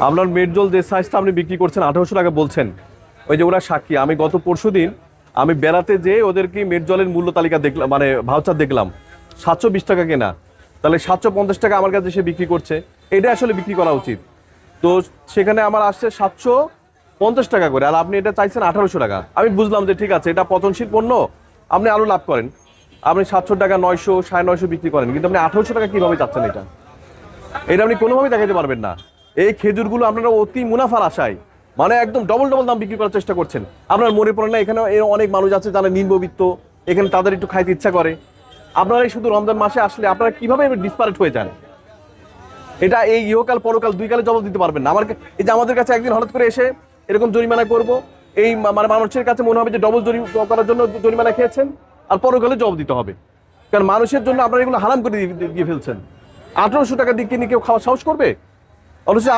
আপনার মেটজল যে সাইজটা আপনি বিক্রি করছেন 1800 টাকা বলছেন, ওই যে ওরা সাক্ষী। আমি গত পরশুদিন আমি বেড়াতে যেয়ে ওদেরকে মেটজলের মূল্য তালিকা দেখলাম, মানে ভাউচার দেখলাম 720 টাকা কেনা, তাহলে 750 টাকা আমার কাছে সে বিক্রি করছে। এটা আসলে বিক্রি করা উচিত। তো সেখানে আমার আসছে 750 টাকা করে, আর আপনি এটা চাইছেন 1800 টাকা। আমি বুঝলাম যে ঠিক আছে, এটা পতনশীল পণ্য, আপনি আরো লাভ করেন, আপনি 700 টাকা 900 950 বিক্রি করেন, কিন্তু আপনি 1800 টাকা কিভাবে চাচ্ছেন? এটা আপনি কোনোভাবেই দেখাতে পারবেন না। এই খেজুরগুলো আপনারা অতি মুনাফার আশায় মানে একদম ডবল ডবল দাম বিক্রি করার চেষ্টা করছেন। আপনার মনে পড়ে না এখানে অনেক মানুষ আছে যারা নিম্নবিত্ত, এখানে তাদের একটু খাইতে ইচ্ছা করে। আপনারা এই শুধু রমজান মাসে আসলে আপনারা কিভাবে ডিসপারেট হয়ে যান? এটা এই ইহকাল পরকাল দুই কালে জবাব দিতে পারবেন না। এই যে আমাদের কাছে একদিন হঠাৎ করে এসে এরকম জরিমানা করব, এই মানে মানুষের কাছে মনে হবে যে ডবল করার জন্য জরিমানা খেয়েছেন, আর পরকালে জবাব দিতে হবে। কারণ মানুষের জন্য আপনারা এগুলো হারাম করে দিয়ে ফেলছেন। 1800 টাকা দিয়ে কিনে কেউ খাওয়ার সাহস করবে? অবশ্যই